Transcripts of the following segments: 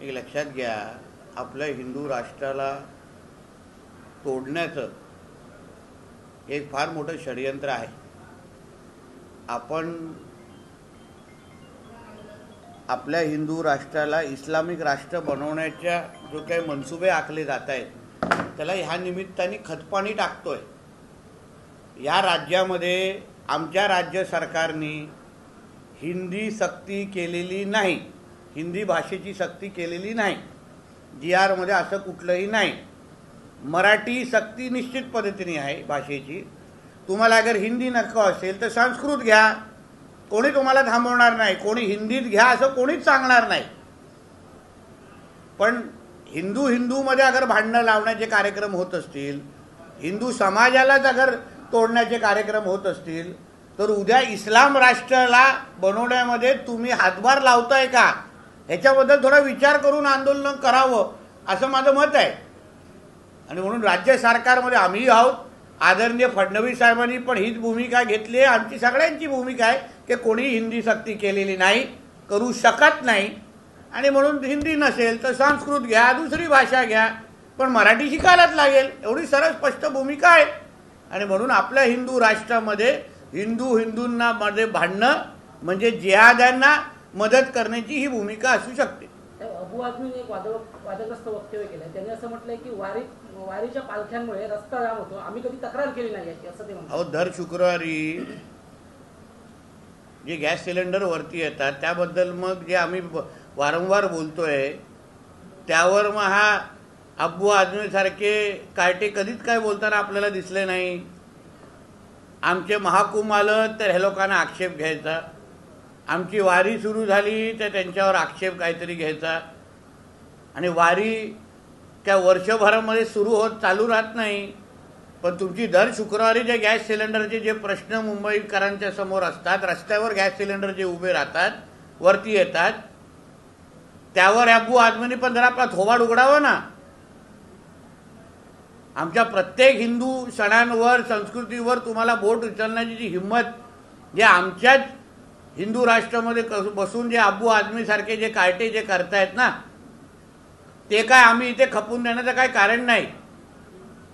एक लक्षात घ्या, आपल्या हिंदू राष्ट्राला तोडण्याचं एक फार मोठं षडयंत्र आहे. आपण आपल्या हिंदू राष्ट्राला इस्लामिक राष्ट्र बनवण्याच्या जो काही मनसुबे आखले जात आहेत त्याला ह्या निमित्ताने खतपाणी टाकतोय. या राज्यामध्ये आमच्या राज्य सरकारने हिंदी सक्ती केलेली नाही, हिंदी भाषेची सक्ती केलेली नाही. GR मध्ये असं कुठलंही नाही. मराठी सक्ती निश्चित पद्धतीने आहे भाषेची. तुम्हाला अगर हिंदी नको असेल तर संस्कृत घ्या, कोणी तुम्हाला थांबवणार नाही. कोणी हिंदीत घ्या असं कोणीच सांगणार नाही. पण हिंदूमध्ये अगर भांडणं लावण्याचे कार्यक्रम होत असतील, हिंदू समाजालाच अगर तोडण्याचे कार्यक्रम होत असतील, तर उद्या इस्लाम राष्ट्राला बनवण्यामध्ये तुम्ही हातभार लावताय का ह्याच्याबद्दल थोडा विचार करून आंदोलन करावं असं माझं मत आहे. आणि म्हणून राज्य सरकारमध्ये आम्ही आहोत. आदरणीय फडणवीस साहेबांनी पण हीच भूमिका घेतली आहे. आमची सगळ्यांची भूमिका आहे की कोणी हिंदी सक्ती केलेली नाही, करू शकत नाही. आणि म्हणून हिंदी नसेल तर संस्कृत घ्या, दुसरी भाषा घ्या, पण मराठी शिकायलाच लागेल, एवढी सरळ स्पष्ट भूमिका आहे. आणि म्हणून आपल्या हिंदू राष्ट्रामध्ये हिंदूंना मध्ये भांडणं म्हणजे जिहाद्यांना मदत करण्याची ही भूमिका असू शकते. अबू आझमीने एक वादग्रस्त वक्तव्य केलं. त्यांनी असं म्हटलंय की वारीच्या पालख्यांमुळे रस्ता जाम होतो, आम्ही कधी तक्रार केली नाही याची, असं ते म्हणतात. अहो, दर शुक्रवारी जे गॅस सिलेंडर वरती येतात त्याबद्दल मग जे आम्ही वारंवार बोलतोय त्यावर मग हा अबू आझमी सारखे कार्टे कधीच काय बोलताना आपल्याला दिसले नाही. आमचे महाकुंभ आलं तर हे लोकांना आक्षेप घ्यायचा, आमची वारी सुरू झाली तर त्यांच्यावर आक्षेप काहीतरी घ्यायचा. आणि वारी त्या वर्षभरामध्ये सुरू होत चालू राहत नाही. पण तुमची दर शुक्रवारी जे गॅस सिलेंडरचे जे प्रश्न मुंबईकरांच्या समोर असतात, रस्त्यावर गॅस सिलेंडर जे उभे राहतात, वरती येतात, त्यावर अबू आझमीने पण जरा आपला थोबाड उघडावा ना. आमच्या प्रत्येक हिंदू सणांवर, संस्कृतीवर तुम्हाला बोट उचलण्याची जी हिंमत जे आमच्याच हिंदू राष्ट्रामध्ये बसून जे अबू आझमी सारखे जे कार्टे जे करतायत ना, ते काय आम्ही इथे खपून देण्याचं काय कारण नाही.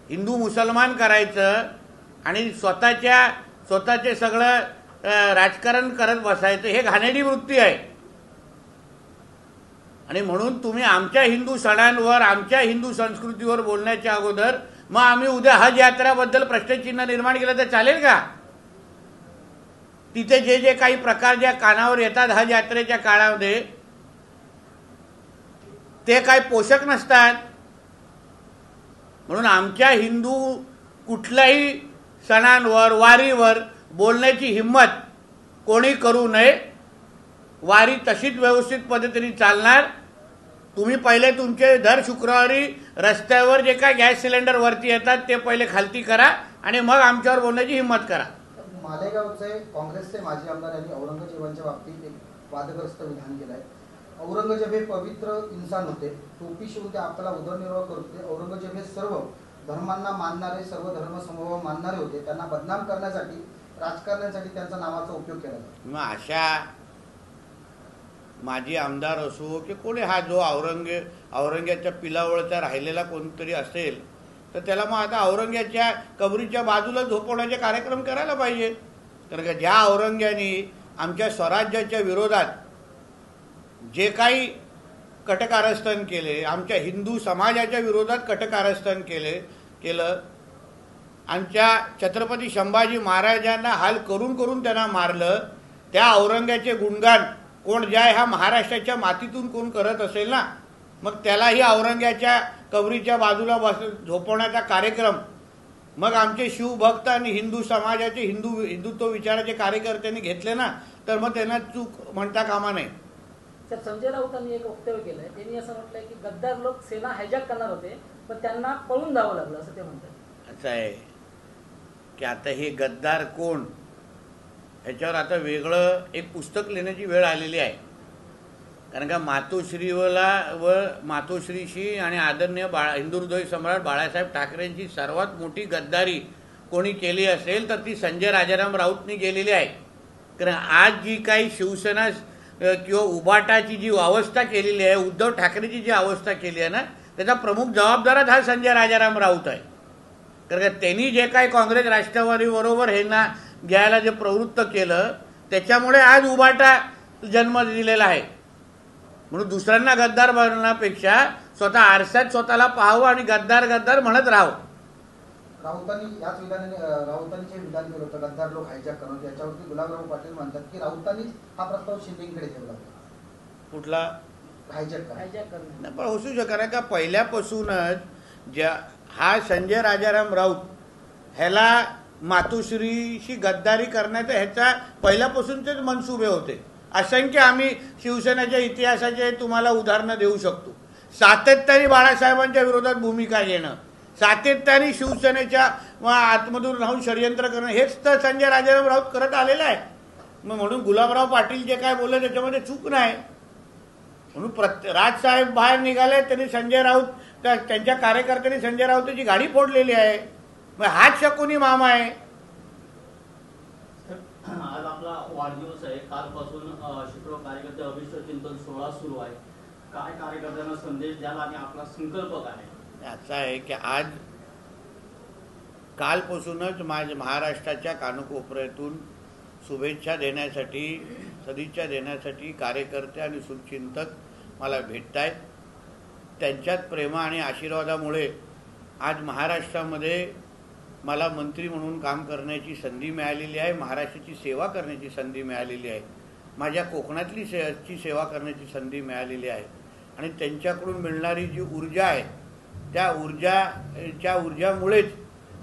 हिंदू मुसलमान करायचं आणि स्वतःचे सगळं राजकारण करत बसायचं हे घाणेरडी वृत्ती आहे. आणि म्हणून तुम्ही आमच्या हिंदू सणांवर, आमच्या हिंदू संस्कृतीवर बोलण्याच्या अगोदर मग आम्ही उद्या हज यात्राबद्दल प्रश्नचिन्ह निर्माण केलं तर चालेल का? तिथे जे जे काही प्रकार ज्या कानावर येतात हज यात्रेच्या काळामध्ये ते काय पोषक नसतात. म्हणून आमच्या हिंदू कुठल्याही सणांवर, वारीवर बोलण्याची हिंमत कोणी करू नये. वारी तशीच व्यवस्थित पद्धतीने चालणार. तुम्ही पहिले तुमचे दर शुक्रवारी रस्त्यावर जे काय गॅस सिलेंडर वरती येतात ते पहिले खालती करा आणि मग आमच्यावर बोलण्याची हिंमत करा. मालेगावचे काँग्रेसचे माजी आमदार यांनी औरंगजेबांच्या बाबतीत एक वादग्रस्त विधान केलं आहे. औरंगजेब हे पवित्र इंसान होते, टोपी शिवून ते आपला उदरनिर्वाह करत होते. औरंगजेब हे सर्व धर्मांना मानणारे, सर्व धर्मसमूह मानणारे होते. त्यांना बदनाम करण्यासाठी, राजकारणासाठी त्यांचा नावाचा उपयोग केला जातो. मग अशा माजी आमदार असो की कोणी हा जो औरंग्याच्या पिलावळचा राहिलेला कोणतरी असेल तर त्याला मग आता औरंग्याच्या कबरीच्या बाजूला झोपवण्याचे कार्यक्रम करायला पाहिजे. कारण का ज्या औरंग्याने आमच्या स्वराज्याच्या विरोधात जे काही कटकारस्थान केले, आमच्या हिंदू समाजाच्या विरोधात कटकारस्थान केलं, आमच्या छत्रपती संभाजी महाराजांना हाल करून त्यांना मारलं, त्या औरंग्याचे गुणगान कोण ज्या ह्या महाराष्ट्राच्या मातीतून कोण करत असेल ना, मग त्यालाही औरंग्याच्या कबरीच्या बाजूला झोपवण्याचा कार्यक्रम मग आमचे शिवभक्त आणि हिंदू समाजाचे हिंदुत्व विचाराचे कार्यकर्त्यांनी घेतले ना, तर मग त्यांना चूक म्हणता कामा नये. सर, संजय राऊतांनी एक वक्तव्य केलंय. त्यांनी असं म्हटलंय की गद्दार लोक सेना हायजॅक करणार होते पण त्यांना पळून जावं लागलं, असं ते म्हणतात. असं आहे की आता हे गद्दार कोण ह्याच्यावर आता वेगळं एक पुस्तक लिहिण्याची वेळ आलेली आहे. कारण का मातोश्रीशी आणि आदरणीय हिंदू हृदय सम्राट बाळासाहेब ठाकरेंची सर्वात मोठी गद्दारी कोणी केली असेल तर ती संजय राजाराम राऊतनी केलेली आहे. कारण आज जी काही शिवसेना किंवा उबाटाची जी अवस्था केलेली आहे, उद्धव ठाकरेची जी अवस्था केली आहे ना, त्याचा प्रमुख जबाबदारच हा संजय राजाराम राऊत आहे. कारण का त्यांनी जे काही काँग्रेस राष्ट्रवादी बरोबर हे ना घ्यायला जे प्रवृत्त केलं, त्याच्यामुळे आज उबाटा जन्म दिलेला आहे. म्हणून दुसऱ्यांना गद्दार बनण्यापेक्षा स्वतः आरशात स्वतःला पाहावं आणि गद्दार गद्दार म्हणत राहावं. राऊतांनी जे विधान केलं होतं गद्दार लोक हायजॅक करणं, त्याच्यावरती गुलाबराव पाटील म्हणतात की राऊतांनीच हा प्रस्ताव शिंदेकडे ठेवला होता. कुठला हायजॅक करणं? नाही, पण असू शकणार का पहिल्यापासूनच ज्या हा संजय राजाराम राऊत ह्याला मातोश्रीशी गद्दारी करण्याचा ह्याचा पहिल्यापासूनचेच मनसुबे होते. असंख्य आम्ही शिवसेनेच्या इतिहासाचे तुम्हाला उदाहरणं देऊ शकतो. सातत्याने बाळासाहेबांच्या विरोधात भूमिका घेणं, सातत्याने शिवसेनेच्या आतमधून राहून षडयंत्र करणं, हेच तर संजय राजाराम राऊत करत आलेला आहे. म्हणून गुलाबराव पाटील जे काय बोलले त्याच्यामध्ये चूक नाही. म्हणून राजसाहेब बाहेर निघाले, त्यांनी संजय राऊत त्यांच्या कार्यकर्त्यांनी संजय राऊतांची गाडी फोडलेली आहे. मग हाच शकुनी मामा आहे. आज आपला वाढदिवस आहे. कालपासून शुक्र कार्यकर्ते अभिष्ट चिंतन सोहळा सुरू आहे. काय कार्यकर्त्यांना संदेश द्याल आणि आपला संकल्प काय? असं आहे की आज कालपासूनच माझ्या महाराष्ट्राच्या कानकोपऱ्यातून शुभेच्छा देण्यासाठी, सदिच्छा देण्यासाठी कार्यकर्ते आणि शुभचिंतक मला भेटत आहेत. त्यांच्यात प्रेम आणि आशीर्वादामुळे आज महाराष्ट्रामध्ये मला मंत्री म्हणून काम करण्याची संधी मिळालेली आहे. महाराष्ट्राची सेवा करण्याची संधी मिळालेली आहे. माझ्या कोकणातली ची सेवा करण्याची संधी मिळालेली आहे. आणि त्यांच्याकडून मिळणारी जी ऊर्जा आहे, त्या ऊर्जामुळेच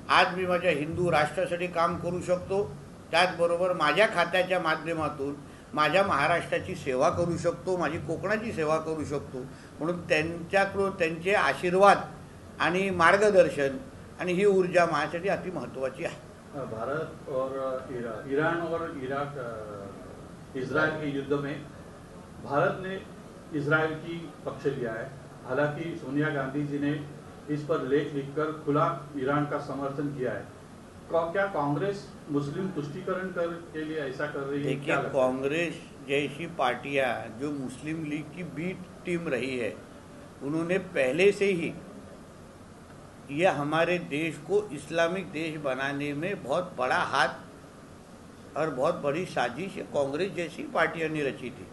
आज मी माझ्या हिंदू राष्ट्रासाठी काम करू शकतो. त्याचबरोबर माझ्या खात्याच्या माध्यमातून माझ्या महाराष्ट्राची सेवा करू शकतो, माझी कोकणाची सेवा करू शकतो. म्हणून त्यांच्याकडून त्यांचे आशीर्वाद आणि मार्गदर्शन आणि ही ऊर्जा माझ्यासाठी अति महत्त्वाची आहे. भारत और ईरान और इराक इजराइल के युद्ध में भारत ने इजराइल की पक्ष लिया है. हालांकि सोनिया गांधी जी ने इस पर लेख लिखकर खुला ईरान का समर्थन किया है. क्या कांग्रेस मुस्लिम तुष्टीकरण के लिए ऐसा कर रही है? देखिए, कांग्रेस जैसी पार्टियां जो मुस्लिम लीग की बी टीम रही है, उन्होंने पहले से ही ये हमारे देश को इस्लामिक देश बनाने में बहुत बड़ा हाथ और बहुत बड़ी साजिश कांग्रेस जैसी पार्टियों ने रची थी.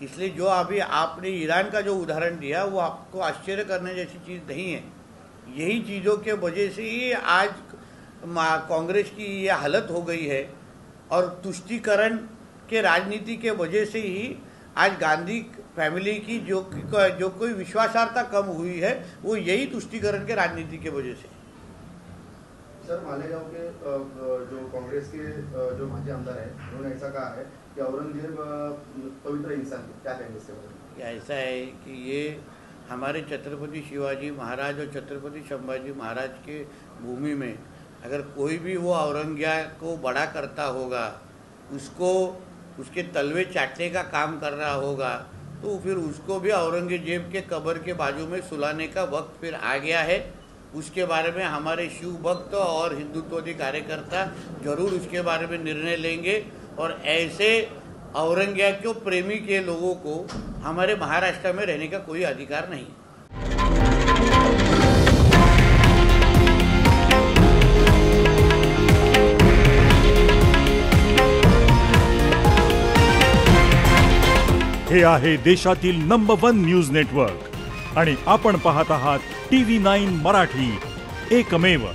इसलिए जो अभी आपने ईरान का जो उदाहरण दिया वो आपको आश्चर्य करने जैसी चीज़ नहीं है. यही चीज़ों के वजह से ही आज कांग्रेस की ये हालत हो गई है. और तुष्टीकरण के राजनीति के वजह से ही आज गांधी फैमिली की जो कोई विश्वासार्हता कम हुई है, वो यही तुष्टीकरण के राजनीति के वजह से. सर, मालेगांव के जो कांग्रेस के जो माजी आमदार है, उन्होंने ऐसा कहा है कि औरंगजेब पवित्र इंसान थे. क्या कहेंगे इसके बारे में? ऐसा है कि ये हमारे छत्रपति शिवाजी महाराज और छत्रपति संभाजी महाराज के भूमि में अगर कोई भी वो औरंगजेब को बड़ा करता होगा, उसको उसके तलवे चाटने का काम कर रहा होगा, तो फिर उसको भी औरंगजेब के कब्र के बाजू में सुलाने का वक्त फिर आ गया है. उसके बारे में हमारे शिव भक्त और हिंदुत्ववादी कार्यकर्ता जरूर उसके बारे में निर्णय लेंगे. और ऐसे औरंगजेब के प्रेमी के लोगों को हमारे महाराष्ट्र में रहने का कोई अधिकार नहीं. हे आहे देशातील नंबर 1 न्यूज नेटवर्क आणि आपण पाहत आहात TV9 मराठी, एकमेव.